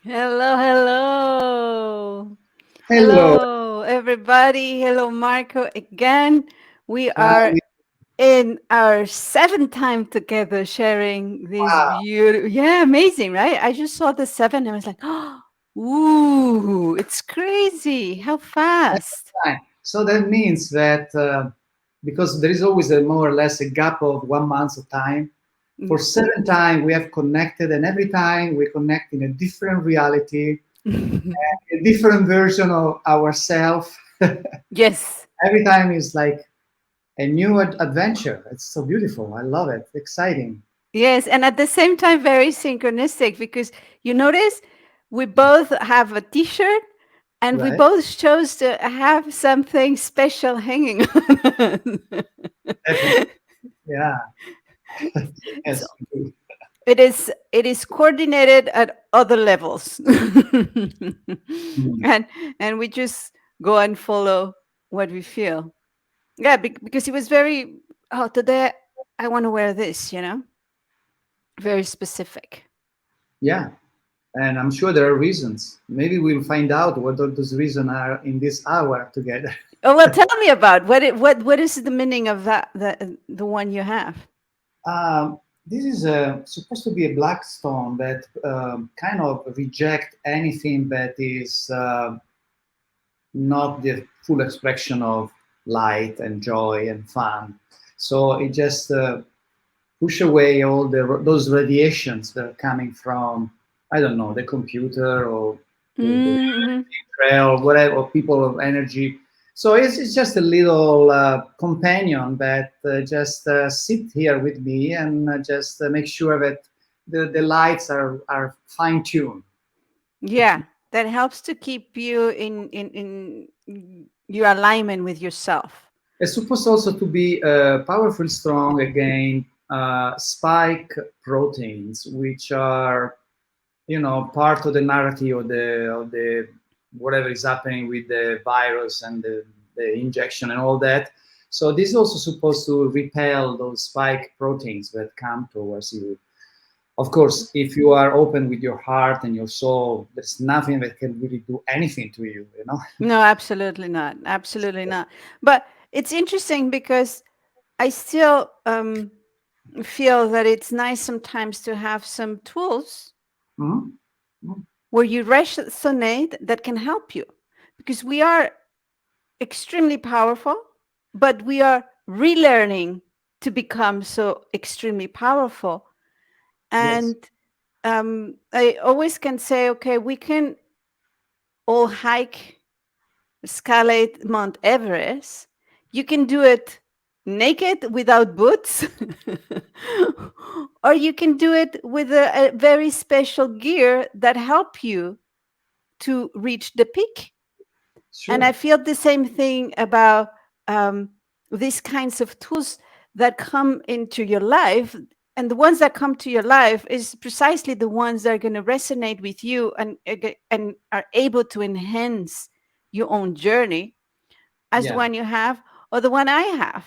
Hello, hello. Hello. Hello, everybody. Hello, Marco. Again, we Hi. are in our seventh time together sharing this Wow. beautiful. Yeah, amazing, right? I just saw the seven and I was like, oh, ooh, it's crazy. How fast. Fine. So that means that because there is always a more or less a gap of 1 month of time, for 7 times we have connected, and every time we connect in a different reality, a different version of ourselves. Yes. Every time is like a new adventure. It's so beautiful. I love it. Exciting. Yes, and at the same time, very synchronistic because you notice we both have a T-shirt and we Right? both chose to have something special hanging on us. Definitely. Yeah. it's Yes. We do. it is coordinated at other levels, Mm. and we just go and follow what we feel. Yeah, because it was very. Oh, today I want to wear this. Very specific. Yeah. And I'm sure there are reasons. Maybe we'll find out what all those reasons are in this hour together. Oh well, tell me about what is the meaning of that the one you have? This is supposed to be a black stone that kind of reject anything that is not the full expression of light and joy and fun. So it just push away all those radiations that are coming from, I don't know, the computer or the Mm-hmm. trail, whatever, or people of energy. So it's just a little companion that just sit here with me and just make sure that the lights are fine tuned. Yeah, that helps to keep you in your alignment with yourself. It's supposed also to be powerful, strong again, spike proteins, which are part of the narrative of the whatever is happening with the virus and the injection and all that. So this is also supposed to repel those spike proteins that come towards you. Of course, if you are open with your heart and your soul, there's nothing that can really do anything to you. No, absolutely not. Absolutely not. But it's interesting because I still feel that it's nice sometimes to have some tools Mhm. Mhm. where you resonate that can help you because we are extremely powerful, but we are relearning to become so extremely powerful. Yes, And I always can say, okay, we can all hike, escalate Mount Everest. You can do it naked without boots, or you can do it with a very special gear that help you to reach the peak. And I sure. feel the same thing about um, these kinds of tools that come into your life. And the ones that come to your life is precisely the ones that are going to resonate with you and are able to enhance your own journey as the Yeah, one you have or the one I have.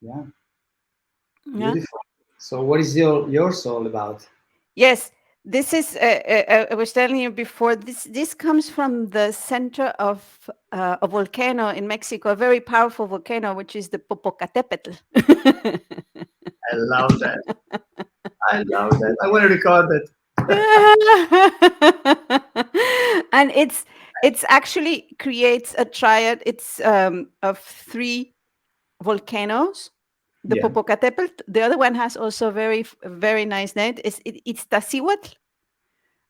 yeah, Yeah. beautiful. So, what is your soul about? Yes, this is. I was telling you before. This comes from the center of a volcano in Mexico, a very powerful volcano, which is the Popocatépetl. I love that. I love that. I want to record that. And it's actually creates a triad. It's of three volcanoes. The Yeah, Popocatépetl. The other one has also very nice name. It's Tacihuatl.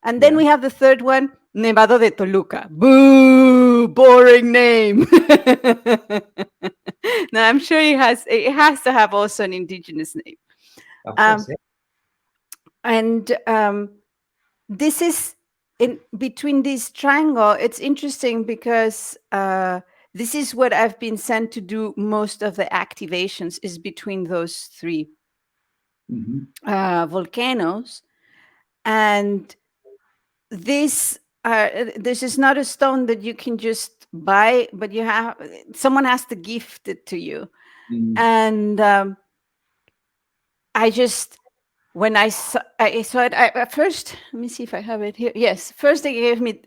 And then yeah. we have the third one, Nevado de Toluca. Boo, boring name. Now I'm sure it has to have also an indigenous name. Of course, Um, yeah. and this is in between this triangle. It's interesting because this is what I've been sent to do most of the activations is between those three Hmm. volcanoes. And this is not a stone that you can just buy, but you have someone has to gift it to you. Hmm. And I just when I saw it, at first, let me see if I have it here. Yes, first they gave me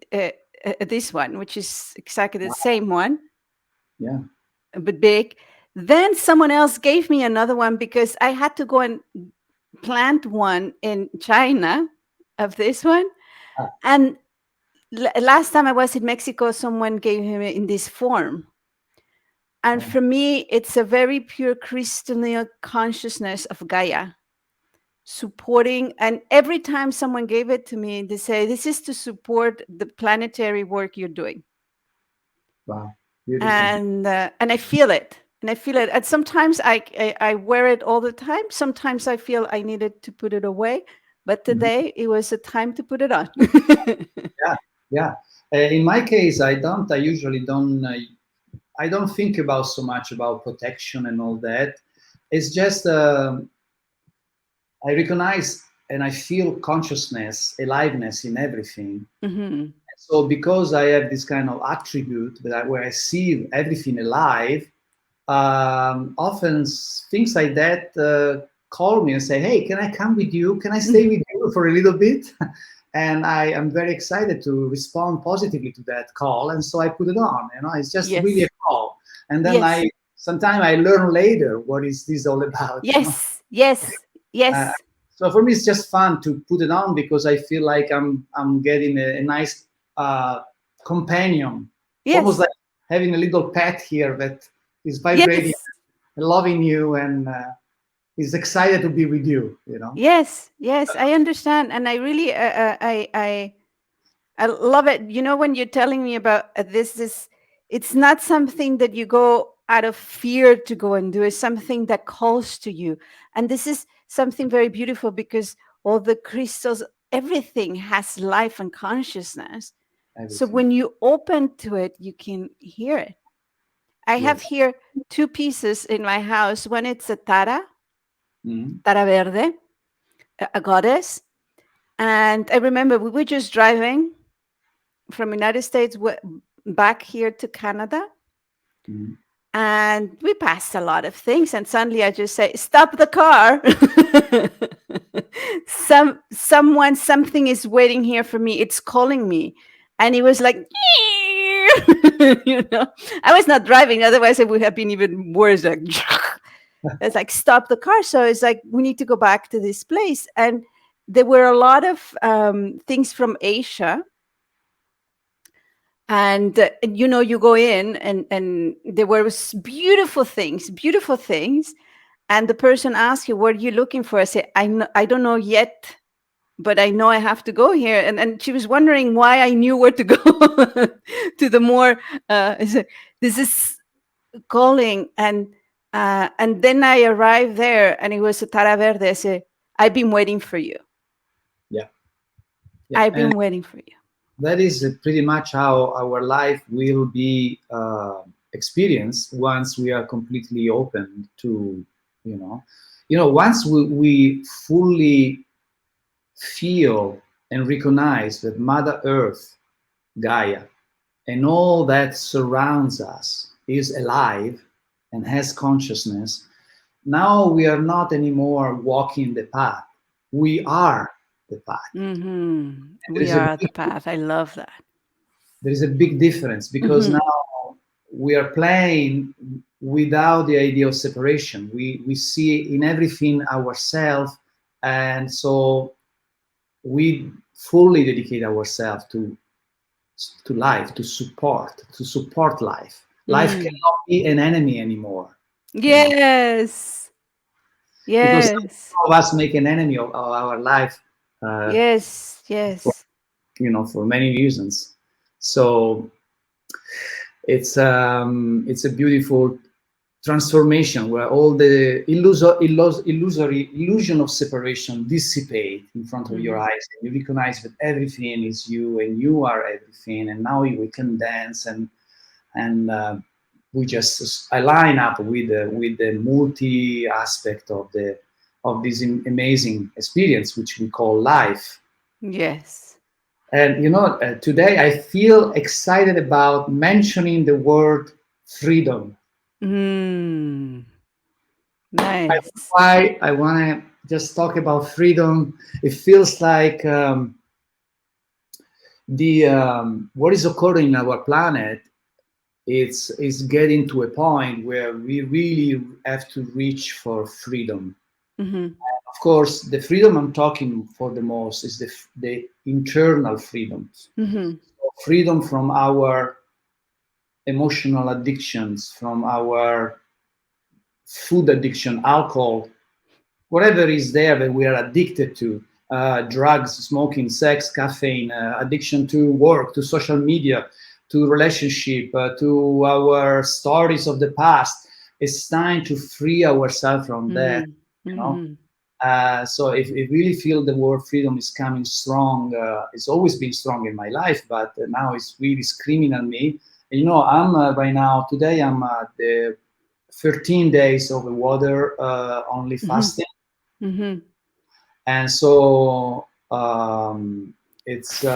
this one, which is exactly the Wow. same one, Yeah. but big. Then someone else gave me another one because I had to go and plant one in China of this one. Ah, And last time I was in Mexico, someone gave him it in this form. And oh, for me, it's a very pure crystalline consciousness of Gaia supporting. And every time someone gave it to me, they say, this is to support the planetary work you're doing. wow. Beautiful. And I feel it. And I feel it. And sometimes I wear it all the time. Sometimes I feel I needed to put it away. But Mhm. today it was a time to put it on. Yeah. Yeah. In my case, I don't. I usually don't. I don't think about so much about protection and all that. It's just I recognize and I feel consciousness, aliveness in everything. Hmm. So because I have this kind of attribute where I see everything alive, often things like that call me and say, "Hey, can I come with you? Can I stay with you for a little bit?" And I am very excited to respond positively to that call, and so I put it on. You know, it's just really a Yes. call, and then Yes. I sometimes I learn later what is this all about. You know. Yes. Yes. Uh, Yes. so for me, it's just fun to put it on because I feel like I'm getting a nice companion, almost Yes. like having a little pet here that is vibrating, Yes. loving you, and is excited to be with you. You know. Yes. Yes. I understand. And I really, I love it. You know, when you're telling me about this, it's not something that you go out of fear to go and do. It's something that calls to you. And this is something very beautiful because all the crystals, everything has life and consciousness. So Everything. when you open to it, you can hear it. I have Yes. here two pieces in my house. One it's a Mhm. Tara Verde, a goddess. And I remember we were just driving from United States back here to Canada, Mhm. and we passed a lot of things. And suddenly I just say, "Stop the car! Something is waiting here for me. It's calling me." And it was like, you know, I was not driving. Otherwise, it would have been even worse. Like, it's like stop the car. So it's like we need to go back to this place. And there were a lot of things from Asia, and you know, you go in and there were beautiful things, and the person asks you, what are you looking for? I say, I don't know yet, but I know I have to go here. And she was wondering why I knew where to go to the more I said, this is calling. And then I arrived there and it was a Tara Verde. I said, I've been waiting for you. Yeah. Yeah. I've And been waiting for you. that is pretty much how our life will be experienced once we are completely open to, you know, once we fully feel and recognize that Mother Earth, Gaia, and all that surrounds us is alive and has consciousness. Now we are not anymore walking the path. We are the path. There We is a are the big path. I love that. there is a big difference because Hmm. now we are playing without the idea of separation. We see in everything ourselves, and so we fully dedicate ourselves to life, to support life. Life Mm. cannot be an enemy anymore, you know, Yes. because Yes. some of us make an enemy of our life, uh, Yes. for, Yes. for many reasons. So it's a beautiful transformation where all the illusory illusion of separation dissipate in front of your Hmm. eyes, and you recognize that everything is you and you are everything, and now we can dance and we just align up with the multi aspect of this amazing experience which we call life. Yes. And today I feel excited about mentioning the word freedom. Mm. I don't know Nice. why I want to just talk about freedom, it feels like the what is occurring in our planet. It's getting to a point where we really have to reach for freedom. Mm-hmm. Of course, the freedom I'm talking for the most is the internal freedom. Mm-hmm. Freedom from our emotional addictions, from our food addiction, alcohol, whatever is there that we are addicted to, drugs, smoking, sex, caffeine, addiction to work, to social media, to relationship, to our stories of the past. It's time to free ourselves from that, Mm-hmm. you know. Mm-hmm. So if really feel the word freedom is coming strong, it's always been strong in my life, but now it's really screaming at me. And, you know, I'm right now, today I'm the 13 days of the water only Mm-hmm. fasting. Mm-hmm. And so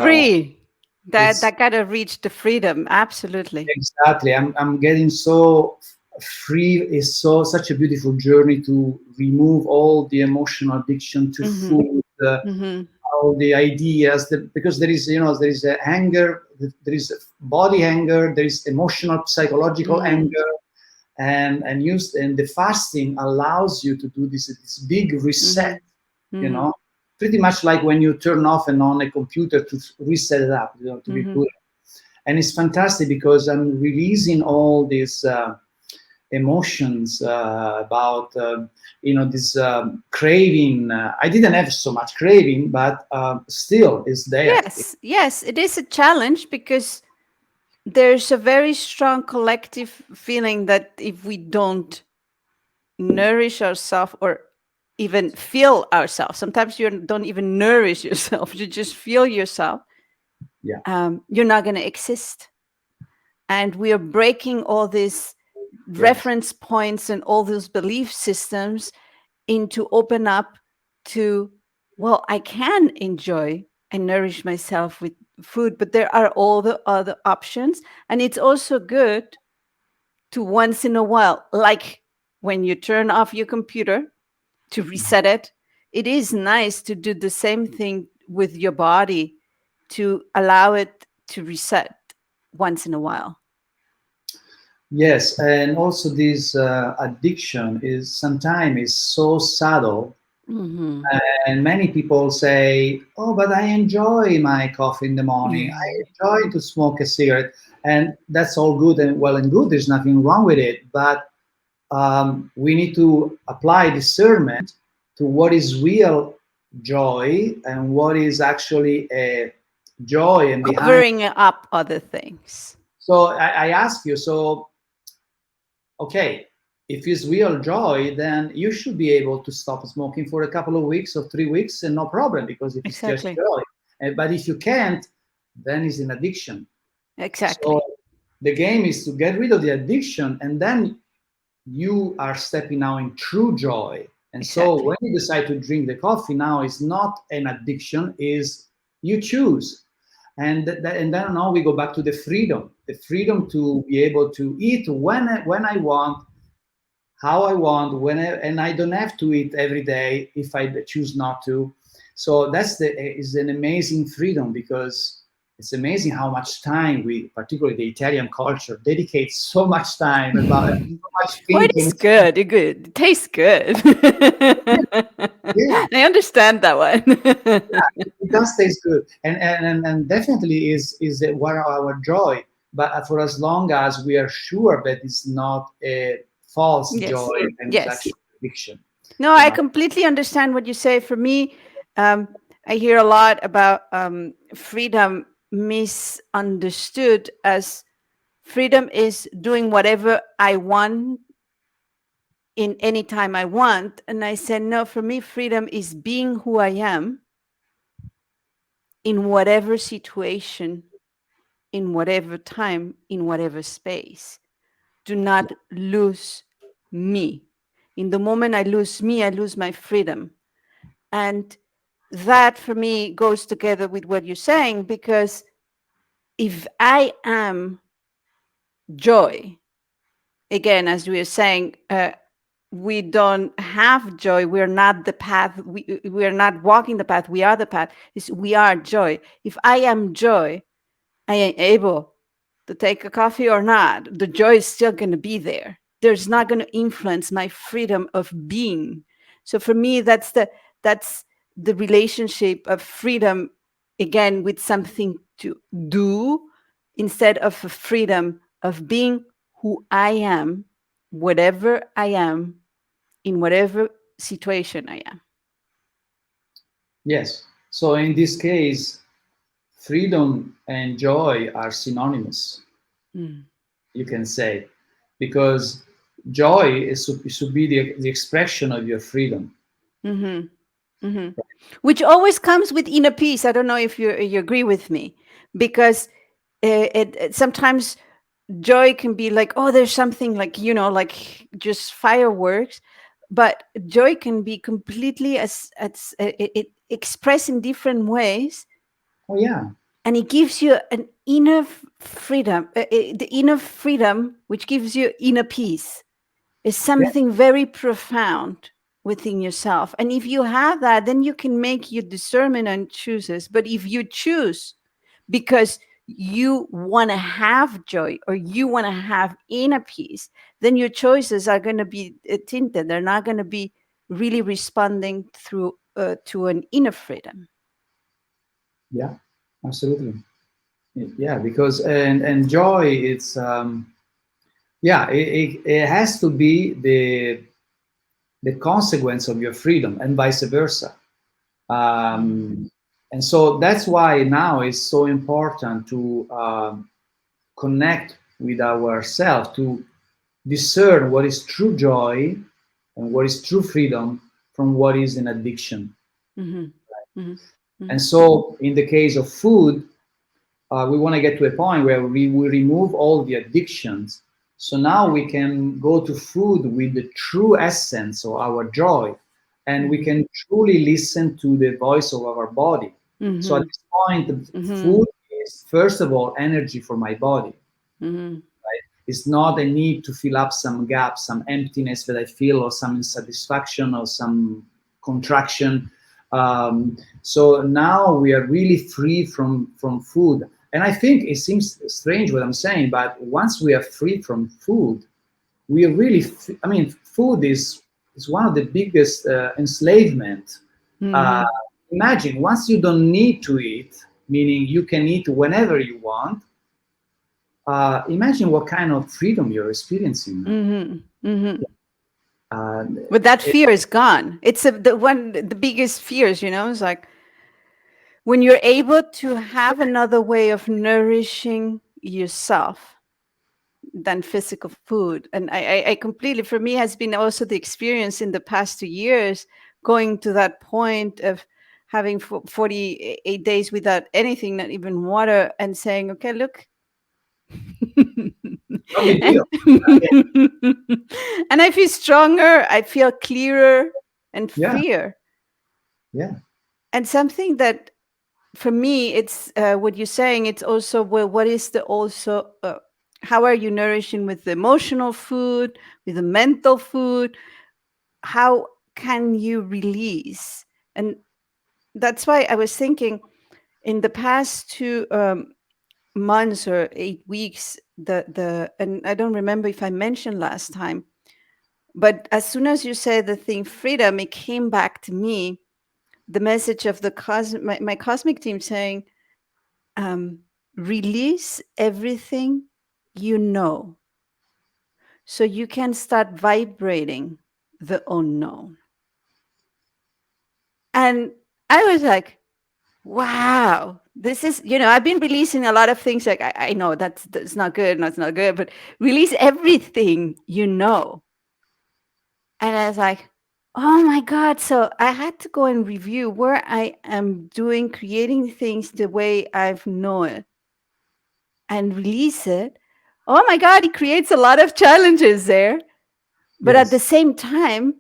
Free. it's That gotta reach the freedom. Absolutely. exactly, I'm getting so free. Is so such a beautiful journey to remove all the emotional addiction to Mm-hmm. food, Mm-hmm. all the ideas that, because there is, you know, there is a anger, there is body anger, there is emotional psychological Mm-hmm. anger, and the fasting allows you to do this big reset, Mm-hmm. you Mm-hmm. know, pretty much like when you turn off and on a computer to reset it up, you know, to be Mm-hmm. put. And it's fantastic because I'm releasing all these emotions about you know, this craving. I didn't have so much craving, but still it's there. Yes, yes, it is a challenge because there's a very strong collective feeling that if we don't nourish ourselves or even feel ourselves, sometimes you don't even nourish yourself, you just feel yourself, Yeah. you're not going to exist. And we are breaking all these Yes. reference points and all those belief systems into open up to, well, I can enjoy and nourish myself with food, but there are all the other options. And it's also good to once in a while, like when you turn off your computer to reset it, it is nice to do the same thing with your body to allow it to reset once in a while. Yes, and also this addiction is sometimes is so subtle, Mm-hmm. and many people say, "Oh, but I enjoy my coffee in the morning. I Mm-hmm. enjoy to smoke a cigarette," and that's all good and well and good. There's nothing wrong with it, but we need to apply discernment to what is real joy and what is actually a joy and behind. Covering up other things. So I ask you, so okay, if it's real joy, then you should be able to stop smoking for a couple of weeks or 3 weeks and no problem, because if it's just Exactly. joy. But if you can't, then it's an addiction. So Exactly. the game is to get rid of the addiction, and then you are stepping now in true joy. And so Exactly. when you decide to drink the coffee, now it's not an addiction, is you choose. And then now we go back to the freedom to be able to eat when I want, how I want, and I don't have to eat every day if I choose not to. So that's the is an amazing freedom, because it's amazing how much time we, particularly the Italian culture, dedicates so much time about so much Well, it thinking. is good. It good. It tastes good. Yeah, yeah, I understand that one. it does taste good, and definitely is one of our joy. But for as long as we are sure that it's not a false joy Yes. and it's Yes. actually addiction, No, you I know. completely understand what you say. For me, um, I hear a lot about freedom misunderstood as freedom is doing whatever I want in any time I want. And I said, no, for me, freedom is being who I am in whatever situation, in whatever time, in whatever space. Do not lose me. In the moment I lose me, I lose my freedom. And that for me goes together with what you're saying, because if I am joy, again, as we were saying, we don't have joy, we're not the path, we are not walking the path, we are the path. Is we are joy. If I am joy, I am able to take a coffee or not, the joy is still going to be there. There's not going to influence my freedom of being. So for me, that's the relationship of freedom, again, with something to do instead of a freedom of being who I am, whatever I am, in whatever situation I am. Yes. So in this case, freedom and joy are synonymous, Mm. you can say, because joy should be the expression of your freedom. Hmm. Hmm. Which always comes with inner peace. I don't know if you agree with me, because sometimes joy can be like, oh, there's something like, like just fireworks, but joy can be completely as it expressed in different ways, Oh yeah, and it gives you an inner freedom, the inner freedom which gives you inner peace is yeah, something very profound within yourself. And if you have that, then you can make your discernment and chooses. But if you choose because you want to have joy or you want to have inner peace, then your choices are going to be tinted. They're not going to be really responding through to an inner freedom. yeah, absolutely. Yeah, because and joy, it's yeah, it has to be the consequence of your freedom, and vice versa. Mm. And so that's why now it's so important to connect with ourselves, to discern what is true joy and what is true freedom from what is an addiction. Mhm. Mhm. And Mhm. so, in the case of food, we want to get to a point where we remove all the addictions. So now we can go to food with the true essence of our joy, and we Mhm. can truly listen to the voice of our body. So at Mhm. this point, the Mhm. food is first of all energy for my body. Mhm. It's not a need to fill up some gap, some emptiness that I feel, or some insatisfaction, or some contraction. So now we are really free from food. And I think it seems strange what I'm saying, but once we are free from food, we are really, I mean, food is one of the biggest enslavement. Uh, Mhm. Imagine once you don't need to eat, meaning you can eat whenever you want, imagine what kind of freedom you're experiencing now. Mhm. Mhm. Uh, But that it, fear is gone. It's the biggest fears, it's like when you're able to have another way of nourishing yourself than physical food. And I completely, for me, has been also the experience in the past 2 years, going to that point of having 48 days without anything, not even water, and saying, okay, look. no big deal. and and I feel stronger, I feel clearer and Yeah, freer. yeah, And something that for me, it's what you're saying, it's also, well, what is the also how are you nourishing with the emotional food, with the mental food? How can you release? And that's why I was thinking, in the past 2 months or 8 weeks, the and I don't remember if I mentioned last time, but as soon as you said the thing freedom, it came back to me, the message of my cosmic team saying, um, release everything you know so you can start vibrating the unknown. And I was like, wow, this is, I've been releasing a lot of things, like, I know that's not good, that's not good, but release everything you know. And I was like, oh my God. So I had to go and review where I am doing, creating things the way I've known it, and release it. Oh my God, it creates a lot of challenges there. But at the yes, same time,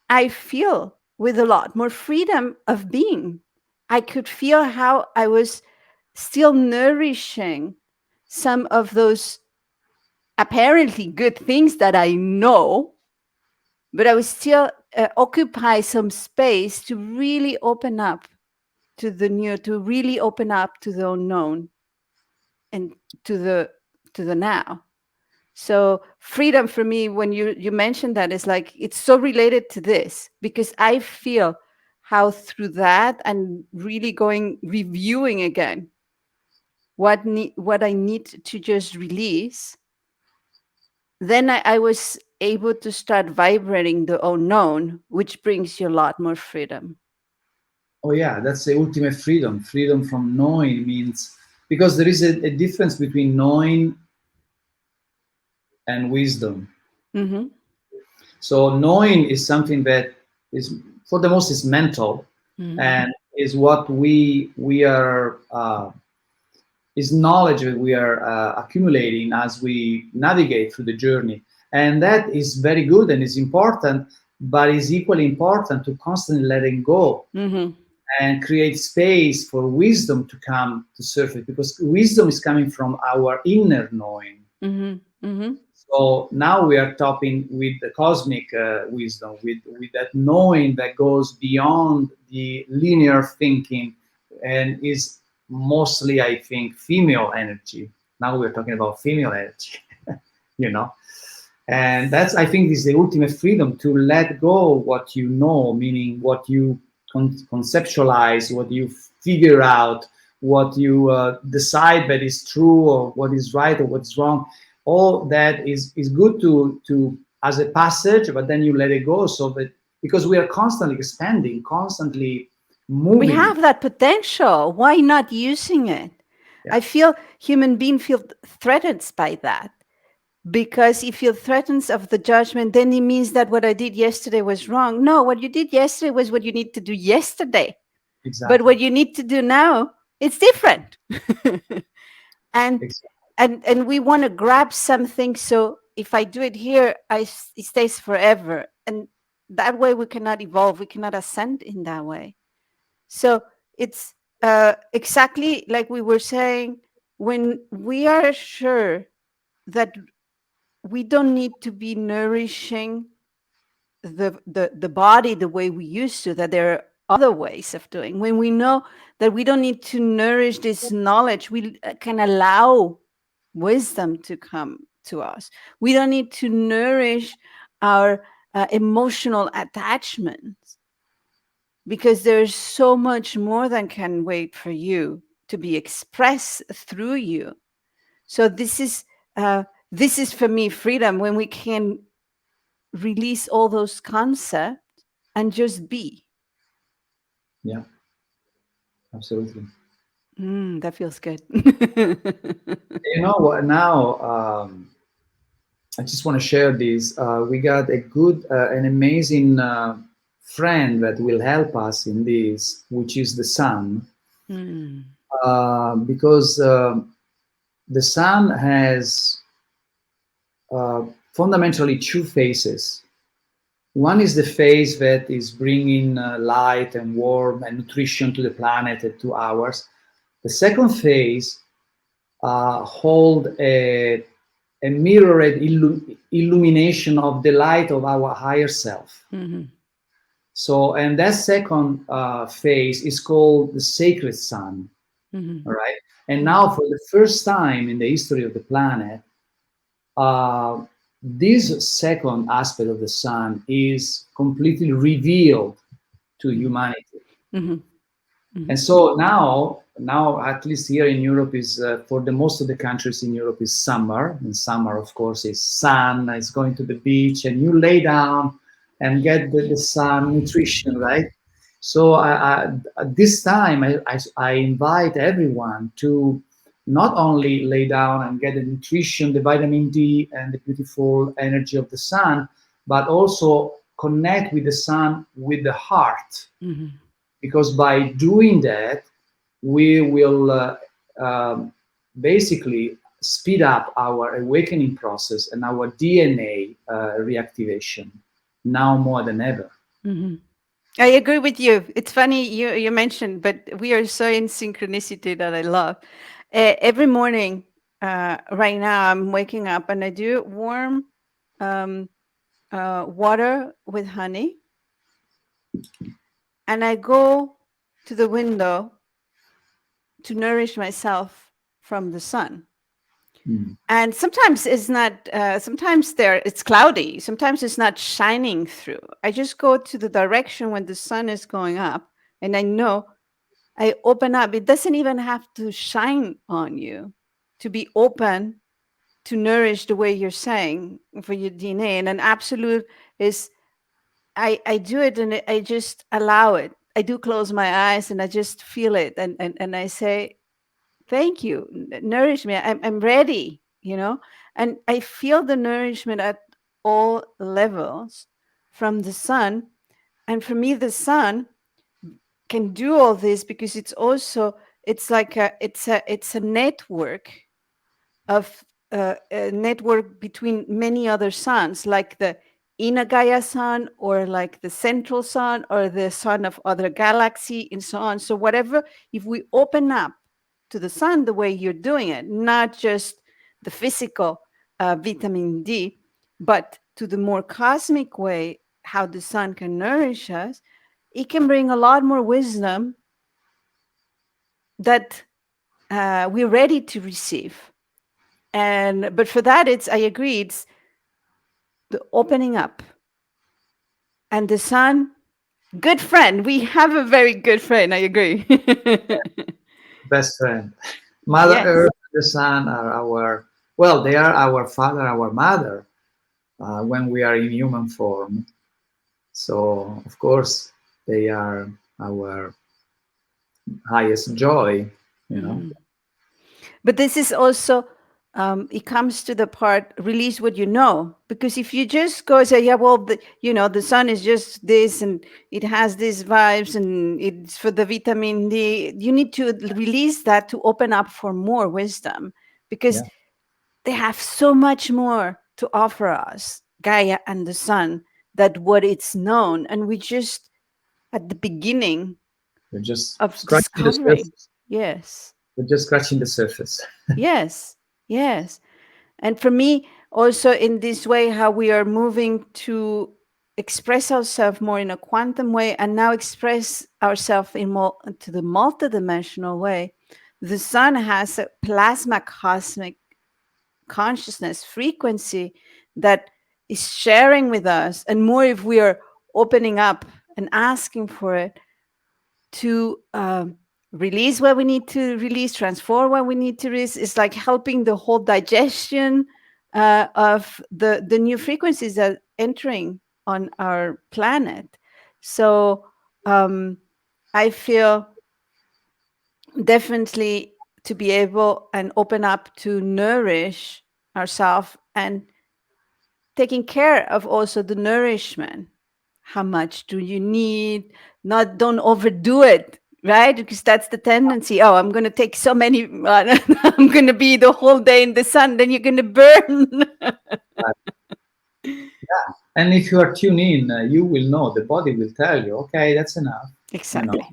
I feel with a lot more freedom of being. I could feel how I was still nourishing some of those apparently good things that I know, but I would still occupy some space to really open up to the new, to really open up to the unknown and to the to the now. So freedom for me, when you mentioned that, is like it's so related to this because I feel how through that and really going reviewing again what I need to just release, then I was able to start vibrating the unknown, which brings you a lot more freedom. Oh yeah, that's the ultimate freedom. Freedom from knowing means, because there is a difference between knowing and wisdom. Mm-hmm. So knowing is something that is, for the most, is mental, Mm-hmm. and is what we are is knowledge that we are accumulating as we navigate through the journey, and that is very good and is important, but is equally important to constantly letting go Mm-hmm. and create space for wisdom to come to surface, because wisdom is coming from our inner knowing. Mm-hmm. Mm-hmm. So now we are talking with the cosmic wisdom, with that knowing that goes beyond the linear thinking and is mostly, I think, female energy. Now we're talking about female energy, you know. And that's, I think, is the ultimate freedom, to let go what you know, meaning what you conceptualize, what you figure out, what you decide that is true, or what is right or what's wrong. All that is good to as a passage, but then you let it go, so that, because we are constantly expanding, constantly We moving. have that potential. Why not using it? Yeah, I feel human being feel threatened by that because if you're threatened of the judgment, then it means that what I did yesterday was wrong. No, what you did yesterday was what you need to do yesterday. But exactly. what you need to do now, it's different. and Exactly. and we want to grab something, so if I do it here, it stays forever, and that way we cannot evolve, we cannot ascend in that way. So it's exactly like we were saying, when we are sure that we don't need to be nourishing the body the way we used to, that there are other ways of doing, when we know that we don't need to nourish this knowledge, we can allow wisdom to come to us. We don't need to nourish our emotional attachments, because there's so much more than can wait for you to be expressed through you. So uh, this is for me freedom, when we can release all those concepts and just be. Yeah, absolutely. That feels good. You know what? Now, I just want to share this. We got a good, an amazing friend that will help us in this, which is the sun, Mm, because the sun has fundamentally two phases. One is the phase that is bringing light and warmth and nutrition to the planet at 2 hours. The second phase hold a mirrored illumination of the light of our higher self. mhm, So, and that second phase is called the sacred sun. mhm, All right. And mhm, now, for the first time in the history of the planet, uh, this second aspect of the sun is completely revealed to mhm, humanity. mhm, And mhm, so now at least here in Europe is for the most of the countries in Europe is summer. And summer, of course, is sun. It's going to the beach, and you lay down and get the sun nutrition, right? So at this time, I invite everyone to not only lay down and get the nutrition, the vitamin D, and the beautiful energy of the sun, but also connect with the sun with the heart, mhm, because by doing that, we will basically speed up our awakening process and our DNA reactivation now more than ever. mhm. I agree with you. It's funny you mentioned, but we are so in synchronicity that I love. Every morning, right now, I'm waking up and I do warm. Um, water with honey, and I go to the window to nourish myself from the sun. Mm. And sometimes it's not, sometimes there it's cloudy, sometimes it's not shining through. I just go to the direction when the sun is going up, and I know I open up. It doesn't even have to shine on you to be open to nourish the way you're saying for your DNA. And an absolute is I do it, and I just allow it. I do close my eyes and I just feel it, and I say, thank you, nourish me. I'm ready, and I feel the nourishment at all levels from the sun. And for me, the sun can do all this because it's also, it's like it's a network of a network between many other suns, like the Inagaya sun, or like the central sun, or the sun of other galaxy, and so on. So whatever, if we open up to the sun the way you're doing it, not just the physical vitamin D, but to the more cosmic way, how the sun can nourish us, it can bring a lot more wisdom that we're ready to receive. And but for that, it's, I agree, it's the opening up. And the sun, good friend, we have a very good friend, I agree. Best friend. Mother Yes. Earth and the Sun are our, well, they are our father, our mother, when we are in human form. So, of course, they are our highest joy, you know. Mm. But this is also, it comes to the part, release what you know. Because if you just go say, yeah, well, the sun is just this, and it has these vibes, and it's for the vitamin D, you need to release that to open up for more wisdom, because Yeah, they have so much more to offer us, Gaia and the sun, that what it's known. And we just at the beginning we're just of scratching the discovering. surface. Yes, We're just scratching the surface. yes, yes. And for me, also in this way, how we are moving to express ourselves more in a quantum way, and now express ourselves in more to the multidimensional way. The sun has a plasma cosmic consciousness frequency that is sharing with us, and more if we are opening up and asking for it to release what we need to release, transform what we need to release. It's like helping the whole digestion of the new frequencies that are entering on our planet. So um, I feel definitely to be able and open up to nourish ourselves, and taking care of also the nourishment. How much do you need? Not, don't overdo it, right? Because that's the tendency. Oh, I'm going to take so many, I'm going to be the whole day in the sun, then you're going to burn. And if you are tuned in, you will know, the body will tell you, okay, that's enough, you know. Exactly.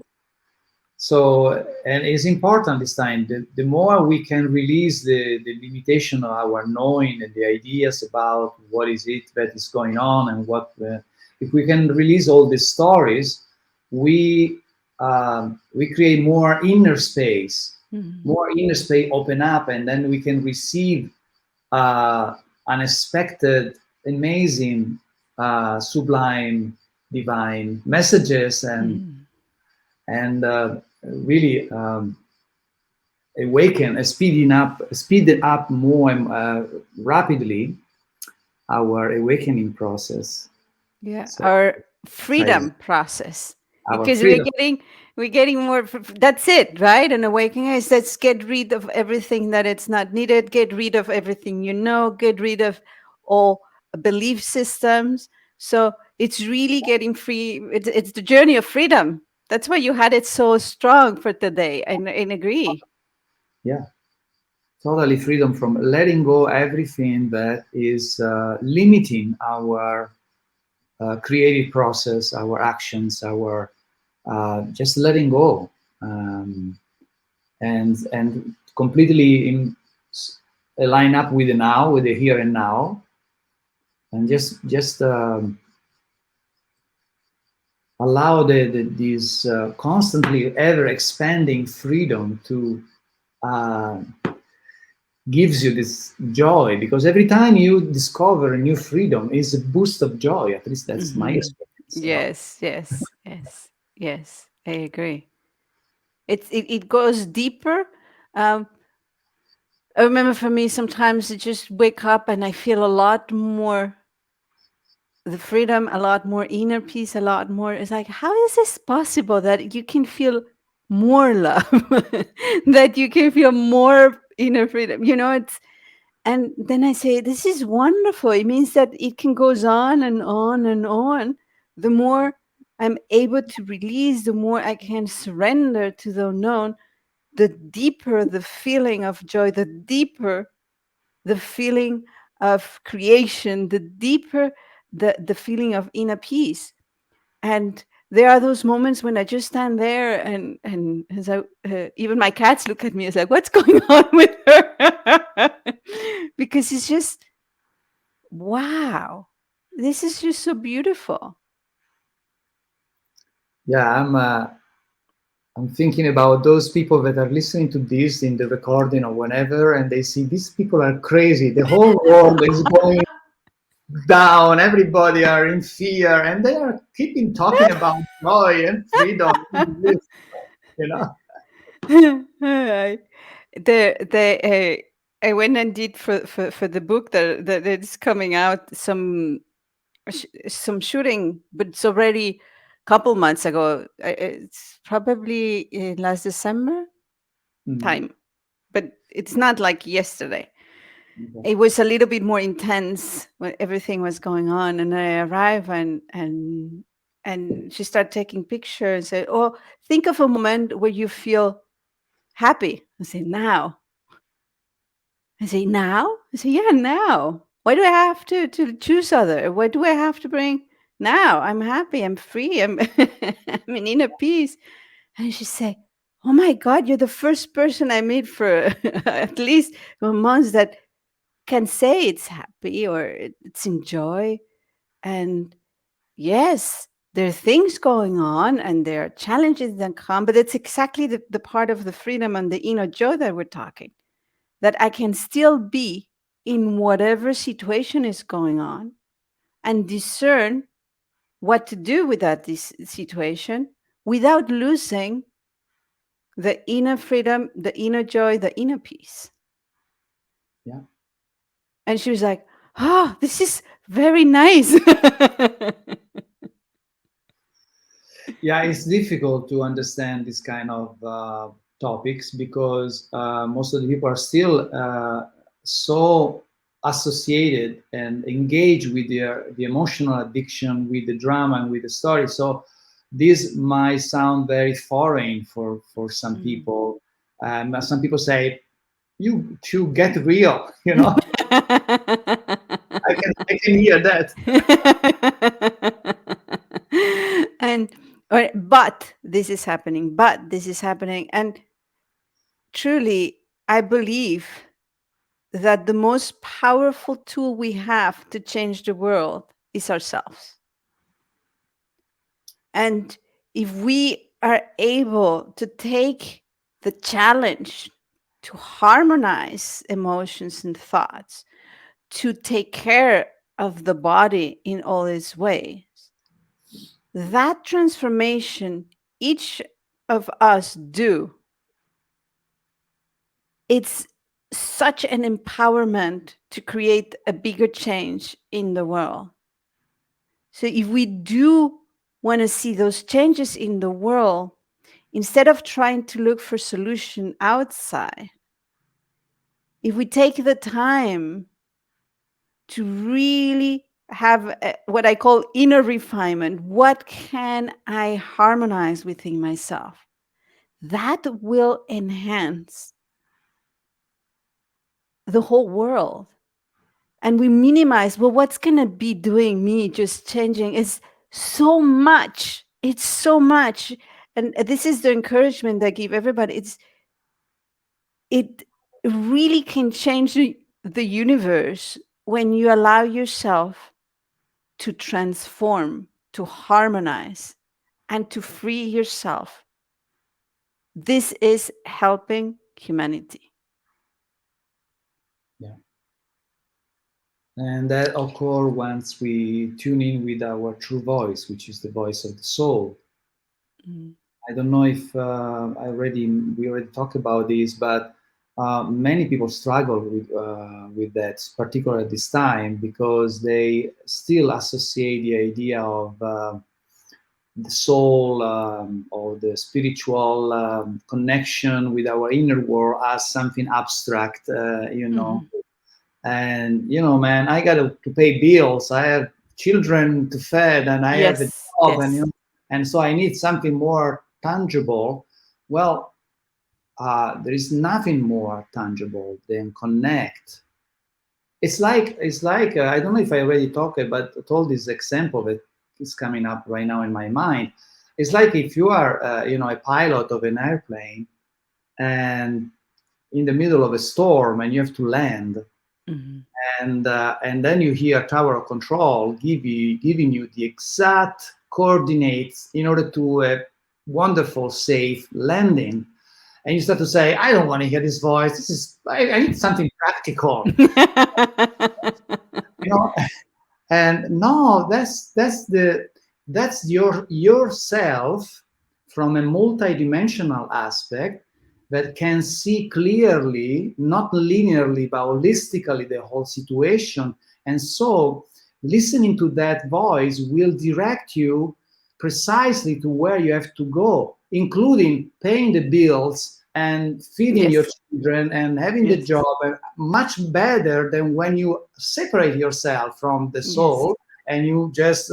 So, and it's important this time, the more we can release the limitation of our knowing and the ideas about what is it that is going on, and what, if we can release all the stories, we create Mhm. more inner space open up, and then we can receive uh, unexpected, amazing, sublime, divine messages, Mhm. and really awaken, speed up more rapidly our awakening process. Yeah, So our exciting. freedom process, Our because freedom. we're getting more. That's it, right? And awakening is, let's get rid of everything that it's not needed. Get rid of everything you know. Get rid of all belief systems. So it's really getting free. It's the journey of freedom. That's why you had it so strong for today. And agree. Yeah, totally freedom from letting go everything that is limiting our creative process, our actions, our just letting go, um, and completely line up with the now, with the here and now, and just allow this constantly ever expanding freedom to uh, gives you this joy, because every time you discover a new freedom is a boost of joy. At least that's my Hmm. experience, you know. Yes, yes, yes, yes. I agree. It goes deeper. Um, I remember for me, sometimes I just wake up and I feel a lot more the freedom, a lot more inner peace, a lot more. It's like, how is this possible that you can feel more love, that you can feel more inner freedom? It's and then I say, this is wonderful. It means that it can goes on and on and on. The more I'm able to release, the more I can surrender to the unknown, the deeper the feeling of joy, the deeper the feeling of creation, the deeper the feeling of inner peace. And there are those moments when I just stand there, and as even my cats look at me, it's like, what's going on with her? Because it's just, wow, this is just so beautiful. Yeah, I'm thinking about those people that are listening to this in the recording or whenever, and they see these people are crazy. The whole world is going down. Everybody are in fear, and they are keeping talking about joy and freedom. You know. I- I went and did for the book that is coming out some shooting, but it's already a couple months ago. It's probably last December Mhm. time, but it's not like yesterday. Okay. It was a little bit more intense when everything was going on, and I arrived, and she started taking pictures and said, "Oh, think of a moment where you feel happy." I say, "Now." I say, "Now?" I say, "Yeah, now. Why do I have to choose other? Why do I have to bring now? I'm happy. I'm free. I'm I'm in inner peace." And she say, "Oh my God, you're the first person I meet for at least a month that can say it's happy or it's in joy." And yes, there are things going on and there are challenges that come, but it's exactly the part of the freedom and the inner joy that we're talking, that I can still be in whatever situation is going on and discern what to do with this situation without losing the inner freedom, the inner joy, the inner peace. Yeah. And she was like, "Oh, this is very nice." Yeah, it's difficult to understand this kind of topics because most of the people are still so associated and engaged with the emotional addiction, with the drama, and with the story. So this might sound very foreign for some Mhm. people. Some people say, "You to get real," you know. I can hear that. And but this is happening, but this is happening. And truly, I believe that the most powerful tool we have to change the world is ourselves. And if we are able to take the challenge to harmonize emotions and thoughts, to take care of the body in all its ways, that transformation each of us do, it's such an empowerment to create a bigger change in the world. So if we do want to see those changes in the world, instead of trying to look for solution outside, if we take the time to really have what I call inner refinement, what can I harmonize within myself? That will enhance the whole world. And we minimize, well, what's going to be doing me just changing is so much. It's so much. And this is the encouragement that I give everybody. It really can change the universe when you allow yourself to transform, to harmonize, and to free yourself. This is helping humanity. Yeah. And that occurs once we tune in with our true voice, which is the voice of the soul. Mm. I don't know if we already talked about this, but many people struggle with that, particularly at this time, because they still associate the idea of the soul or the spiritual connection with our inner world as something abstract, Mhm. and man, I got to pay bills. I have children to feed, and I have a Yes, job, and yes, and so I need something more tangible. Well, there is nothing more tangible than connect. It's like I don't know if I already talked, but told this example that is coming up right now in my mind. It's like if you are, a pilot of an airplane, and in the middle of a storm, and you have to land, Mhm. and then you hear tower of control giving you the exact coordinates in order to a wonderful safe landing, and you start to say, I don't want to hear this voice. I need something practical, you know and no, that's yourself from a multidimensional aspect that can see clearly, not linearly but holistically, the whole situation. And so listening to that voice will direct you precisely to where you have to go, including paying the bills and feeding your Yes, children and having the yes, job, much better than when you separate yourself from the yes, soul and you just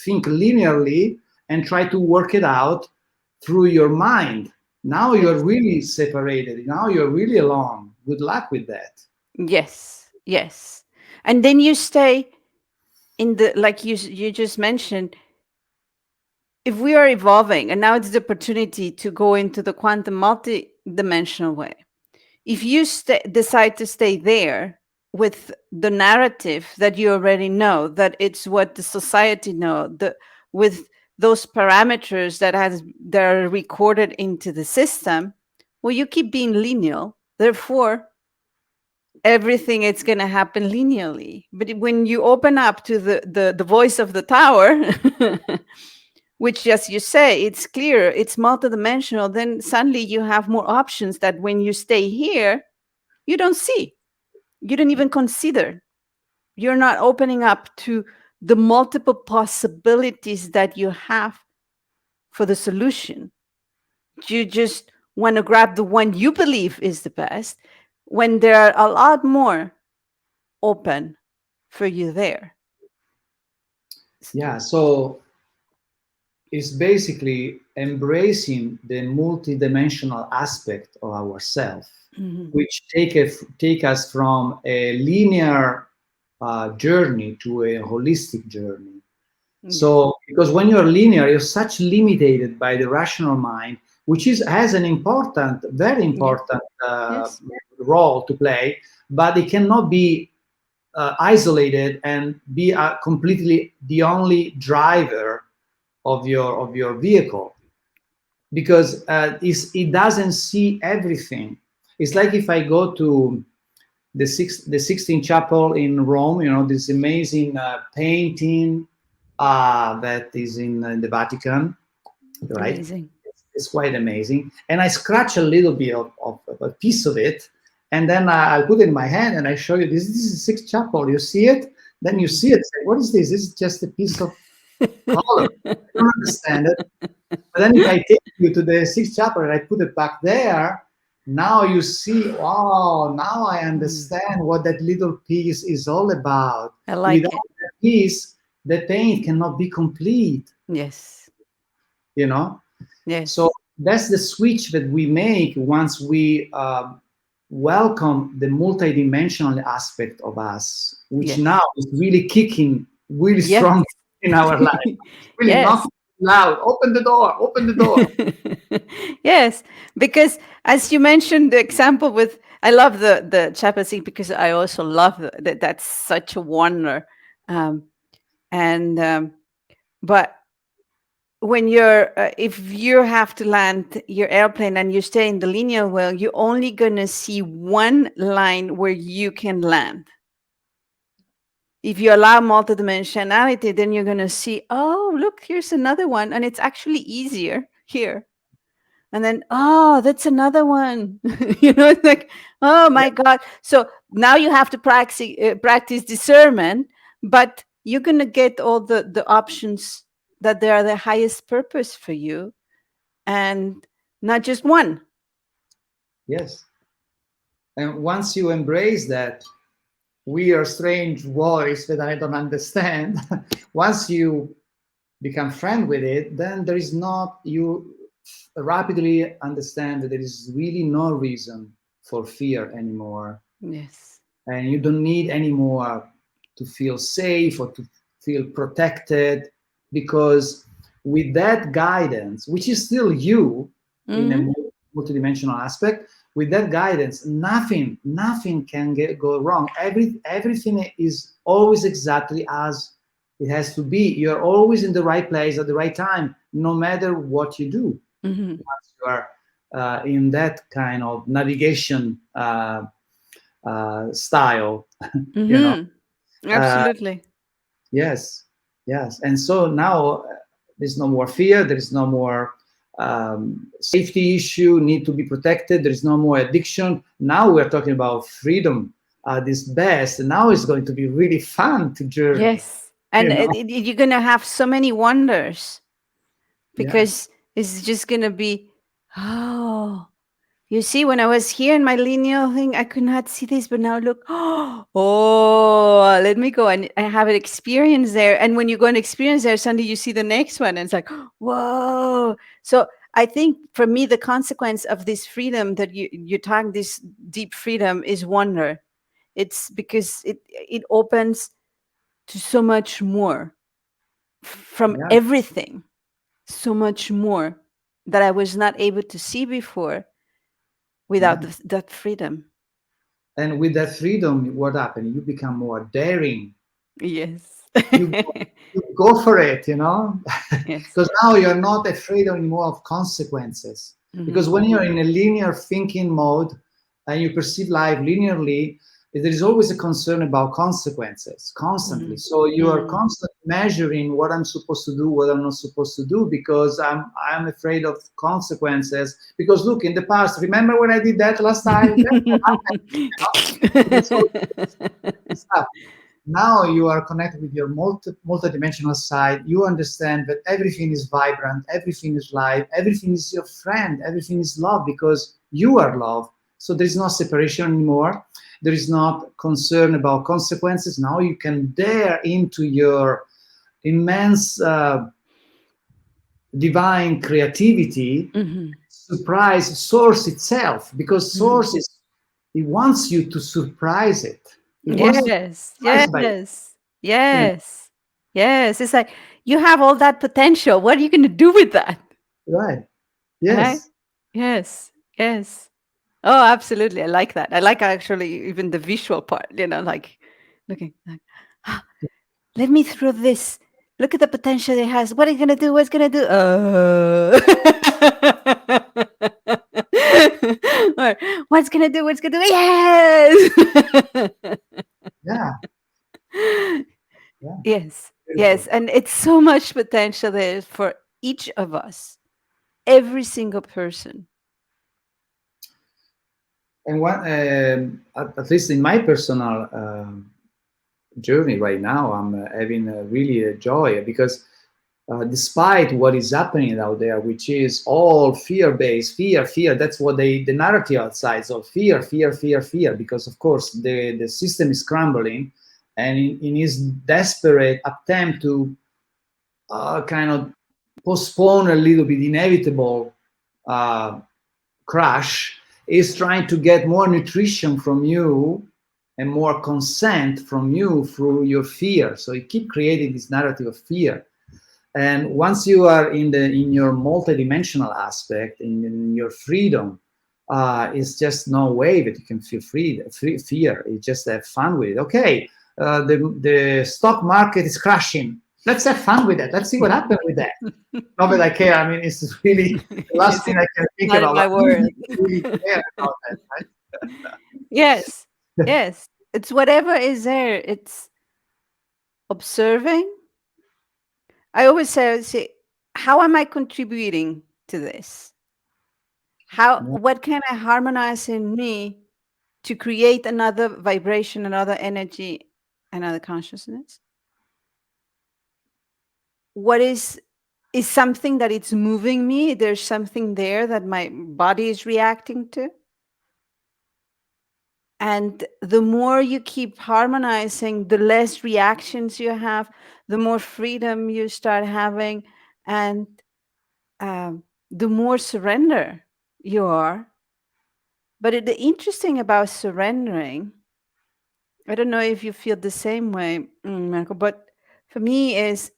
think linearly and try to work it out through your mind. Now you're yes, really separated. Now you're really alone. Good luck with that. yes, yes. And then you stay in the, like you just mentioned, if we are evolving, and now it's the opportunity to go into the quantum multi-dimensional way. If you decide to stay there with the narrative that you already know, that it's what the society know, with those parameters that are recorded into the system, well, you keep being linear. Therefore, everything is going to happen linearly. But when you open up to the voice of the tower, which, as you say, it's clear, it's multidimensional, then suddenly you have more options that when you stay here, you don't see, you don't even consider. You're not opening up to the multiple possibilities that you have for the solution. You just want to grab the one you believe is the best when there are a lot more open for you there. Yeah, so it's basically embracing the multidimensional aspect of ourselves, Mhm. which take us from a linear journey to a holistic journey. Yes. So, because when you're linear, you're such limited by the rational mind, which has an important, very Yes. important Yes. role to play, but it cannot be isolated and be completely the only driver of your vehicle, because it doesn't see everything. It's like if I go to the Sixtine Chapel in Rome, this amazing painting that is in the Vatican, right? Amazing. It's quite amazing. And I scratch a little bit of a piece of it, and then I put it in my hand and I show you this. This is the Sixth Chapel. You see it? Then you Mhm. see it. Say, what is this? This is just a piece of color. I don't understand it. But then if I take you to the Sixth Chapel and I put it back there, now you see, wow, now I Mm. understand what that little piece is all about. I Without like it. that piece, the paint cannot be complete, Yes. you know? So Yes. that's the switch that we make once we welcome the multidimensional aspect of us, which now Yes. is really kicking really Yes. strong in our life. Really Yes. knocking loud. Open the door. Open the door. Yes, because as you mentioned the example with, I love the chapacy because I also love that. That's such a wonder. Um, And but when you're if you have to land your airplane and you stay in the linear wheel, you're only going to see one line where you can land. If you allow multidimensionality, then you're going to see, oh, look, here's another one, and it's actually easier here. And then, oh, that's another one. It's like, oh Yeah. my God. So now you have to practice discernment, but you're going to get all the options that they are the highest purpose for you, and not just one. Yes. And once you embrace that weird, strange voice that I don't understand, once you become friend with it, then there is not, you rapidly understand that there is really no reason for fear anymore. Yes. And you don't need anymore to feel safe or to feel protected, because with that guidance, which is still you in a Mm-hmm. multidimensional aspect, with that guidance, nothing can go wrong. Everything is always exactly as it has to be. You're always in the right place at the right time, no matter what you do. Mm-hmm. Once you are in that kind of navigation style, you know. Mm-hmm. Uh, Absolutely. yes, yes. And so now there's no more fear. There is no more safety issue, need to be protected. There is no more addiction. Now we're talking about freedom at its best. And now it's going to be really fun to journey, Yes. you And know? you're going to have so many wonders, Yes, because it's just going to be, oh, you see, when I was here in my lineal thing, I could not see this, but now look, oh, let me go and I have an experience there. And when you go and experience there, suddenly you see the next one, and it's like, whoa. So I think for me, the consequence of this freedom that you talk, this deep freedom, is wonder. It's because it opens to so much more from yeah. everything, so much more that I was not able to see before without Yeah. that freedom. And with that freedom, what happened? You become more daring. Yes. You you go for it, you know, Yes. because now you're not afraid anymore of consequences. Because Hmm. when you're in a linear thinking mode and you perceive life linearly, there is always a concern about consequences constantly. Hmm. So you are Hmm. constantly measuring what I'm supposed to do, what I'm not supposed to do, because I'm afraid of consequences. Because look, in the past, remember when I did that last time? That happened, you know? So there's always this stuff. Now you are connected with your multidimensional side. You understand that everything is vibrant, everything is life, everything is your friend, everything is love, because you are love. So there is no separation anymore. There is not concern about consequences. Now you can dare into your immense divine creativity, Hmm. surprise source itself, because Hmm. source is, it wants you to surprise it. It wants to be Yes. surprised by it, Yes. you know. Yes. Yes. It's like you have all that potential. What are you going to do with that? Right. Right? Yes. Yes. Yes. Oh, absolutely. I like that. I like actually even the visual part, like looking like, "Ah, let me through this. Look at the potential it has. What are you going to do? What's going to do? Or, what's going to do? What's going to do? Yes. Yeah. Yeah. Yes. Yes. Beautiful. And it's so much potential there for each of us, every single person. And one, at least in my personal journey right now, I'm having really a joy, because despite what is happening out there, which is all fear-based, fear, that's what the narrative outside. So fear, because of course the system is crumbling, and in his desperate attempt to kind of postpone a little bit inevitable uh, crash, is trying to get more nutrition from you and more consent from you through your fear. So you keep creating this narrative of fear. And once you are in your multidimensional aspect, in your freedom, it's just no way that you can feel fear. You just have fun with it. Okay, the stock market is crashing. let's have fun with that. Let's see what happens with that. Not that I care. I mean, it's really the last It's thing I can think not in about. my Like, who world. really care about that, Yes, right? yes. It's whatever is there. It's observing. I always say, how am I contributing to this? Yeah. What can I harmonize in me to create another vibration, another energy, another consciousness? What is something that it's moving me? There's something there that my body is reacting to. And the more you keep harmonizing, the less reactions you have, the more freedom you start having, and the more surrender you are. But the interesting about surrendering, I don't know if you feel the same way, Marco, but for me is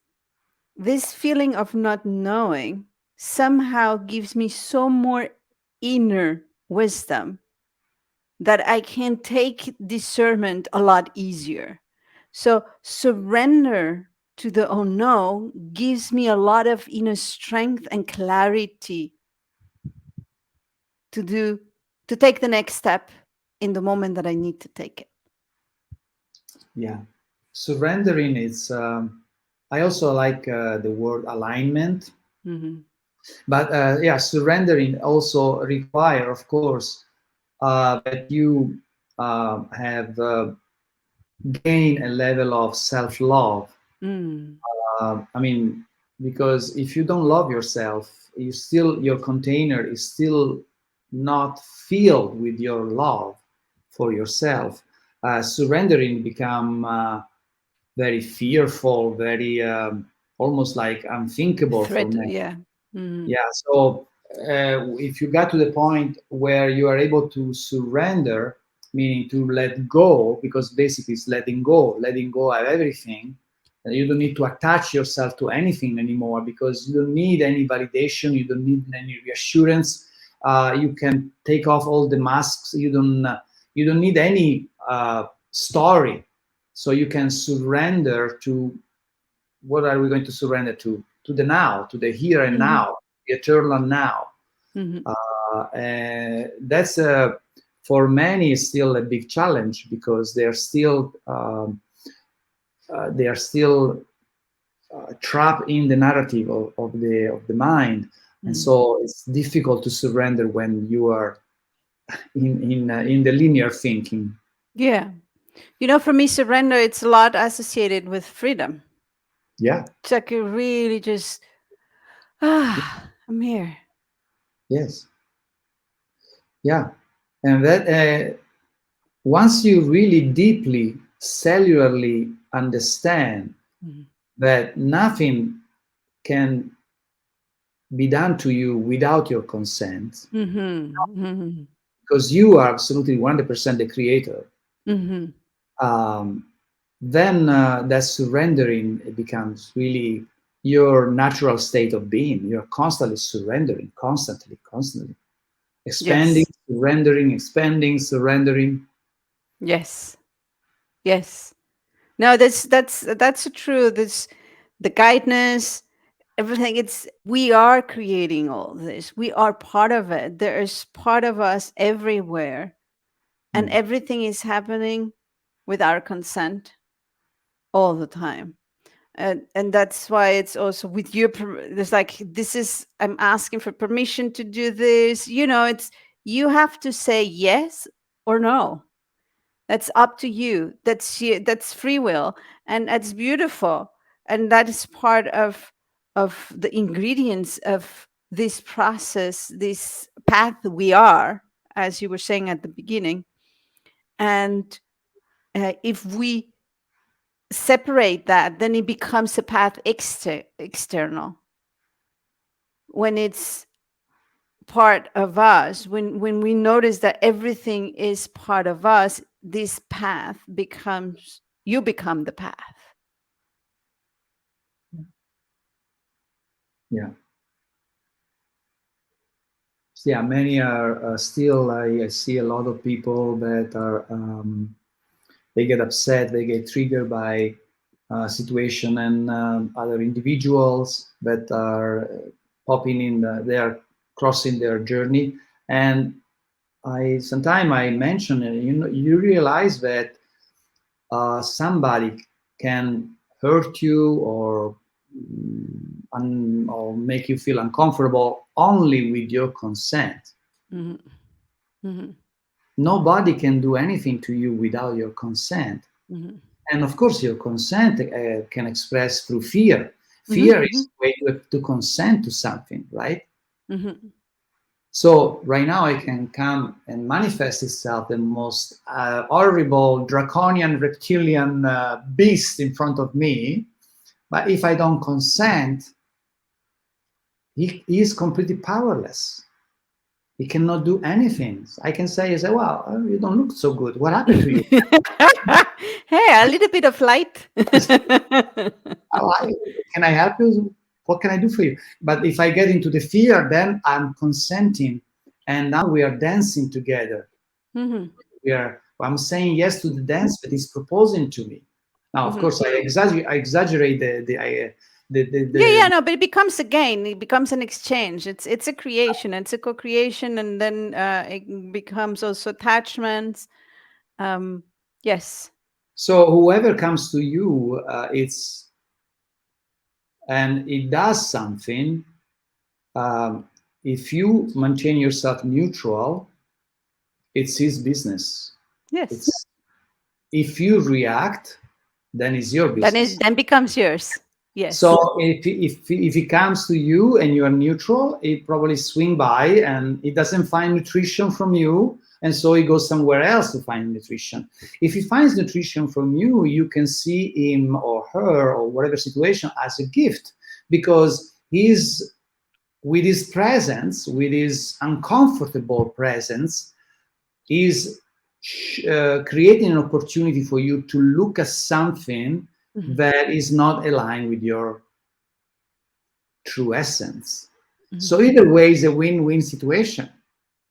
this feeling of not knowing somehow gives me so more inner wisdom that I can take discernment a lot easier. So surrender to the unknown gives me a lot of inner strength and clarity to do to take the next step in the moment that I need to take it. Yeah. Surrendering is, I also like the word alignment, Hmm. but yeah, surrendering also require, of course, that you have gain a level of self-love. Mm. I mean, because if you don't love yourself, you still your container is still not filled with your love for yourself. Surrendering become very fearful, very almost like unthinkable for Threat, me. yeah. Mm. Yeah. So if you got to the point where you are able to surrender, meaning to let go, because basically it's letting go of everything. And you don't need to attach yourself to anything anymore because you don't need any validation. You don't need any reassurance. You can take off all the masks. You don't need any story. So you can surrender to what are we going to surrender to? To the now, to the here and Hmm. now, the eternal now. Hmm. And that's for many still a big challenge because they are still trapped in the narrative of the mind, and Mm. so it's difficult to surrender when you are in the linear thinking. Yeah. For me, surrender, it's a lot associated with freedom. Yeah. It's like you really just, I'm here. Yes. Yeah. And that once you really deeply cellularly understand Mm-hmm. that nothing can be done to you without your consent, Mm-hmm. because you are absolutely 100% the creator, Mm-hmm. um, then that surrendering it becomes really your natural state of being. You're constantly surrendering, constantly expanding, Yes. surrendering, expanding, surrendering. Yes. Yes. No, that's true. This the guidance, everything. It's we are creating all this. We are part of it. There is part of us everywhere, and Mm. everything is happening with our consent all the time. And that's why it's also with your there's like this is I'm asking for permission to do this. It's you have to say yes or no. That's up to you. That's free will, and that's beautiful. And that is part of the ingredients of this process, this path we are, as you were saying at the beginning. And if we separate that, then it becomes a path external. When it's part of us, when we notice that everything is part of us, this path becomes you become the path. Yeah. So, yeah, many are still. I see a lot of people that are they get upset, they get triggered by situation and other individuals that are popping in, they are crossing their journey. And I sometimes I mention, you know, you realize that somebody can hurt you or make you feel uncomfortable only with your consent. Mm-hmm. Mm-hmm. Nobody can do anything to you without your consent. Mm-hmm. And of course, your consent can express through fear. Fear Mm-hmm. is a way to consent to something, right? Mm-hmm. So right now, I can come and manifest itself the most horrible, draconian, reptilian beast in front of me. But if I don't consent, he is completely powerless. He cannot do anything. I can say, "Well, you don't look so good. What happened to you?" Hey, a little bit of light. "Oh, can I help you? What can I do for you?" But if I get into the fear, then I'm consenting, and now we are dancing together. Mm-hmm. I'm saying yes to the dance, but he's proposing to me. Now, of Mm-hmm. course, I exaggerate Yeah, the yeah, no, but it becomes a gain. It becomes an exchange. It's a creation. It's a co-creation, and then it becomes also attachments. Um, yes, so whoever comes to you, it's and it does something. Um, if you maintain yourself neutral, it's his business. yes. It's if you react, then it's your Then it business. then becomes yours. So Yes. if it comes to you and you are neutral, it probably swing by and it doesn't find nutrition from you, and so it goes somewhere else to find nutrition. If he finds nutrition from you, you can see him or her or whatever situation as a gift because he's with his presence, with his uncomfortable presence, is creating an opportunity for you to look at something Mhm, that is not aligned with your true essence. mhm. So either way is a win-win situation.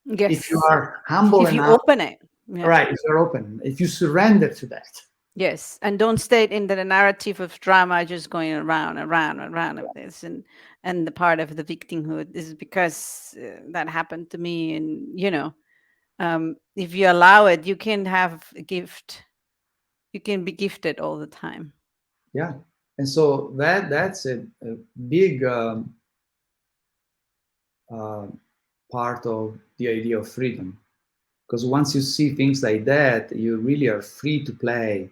If you Yes. are humble If you enough, open it. Yeah. right, if you're open, if you surrender to that. Yes. And don't stay in the narrative of drama just going around and around and around of this and the part of the victimhood is because that happened to me and if you allow it, you can have a gift. You can be gifted all the time. Yeah. And so that's a big uh, part of the idea of freedom. Because once you see things like that, you really are free to play.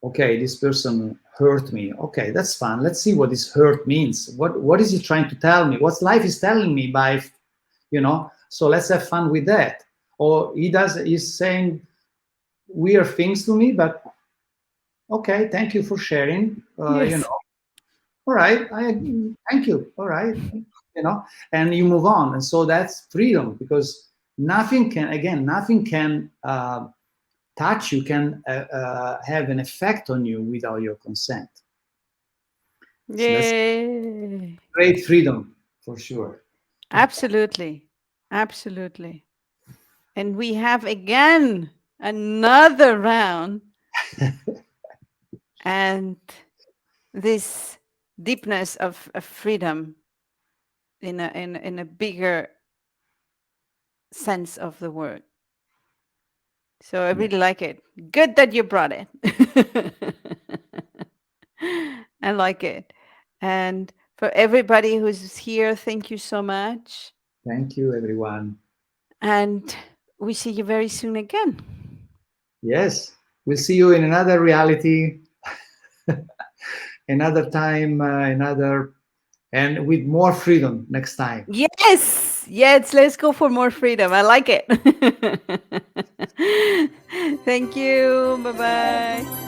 Okay, this person hurt me. Okay, that's fun. Let's see what this hurt means. What is he trying to tell me? What life is telling me by, So let's have fun with that. Or he's saying weird things to me, but okay, thank you for sharing. Yes. All right, thank you. All right, and you move on. And so that's freedom because nothing can touch you, can have an effect on you without your consent. So that's Yay. great freedom for sure. Absolutely. Absolutely. And we have again another round and this deepness of freedom in a bigger sense of the word. So I Yeah. really like it. Good that you brought it. I like it. And for everybody who's here, thank you so much. Thank you, everyone. And we see you very soon again. Yes, we'll see you in another reality, another time, another, and with more freedom next time. Yes, yes, let's go for more freedom. I like it. Thank you. Bye bye.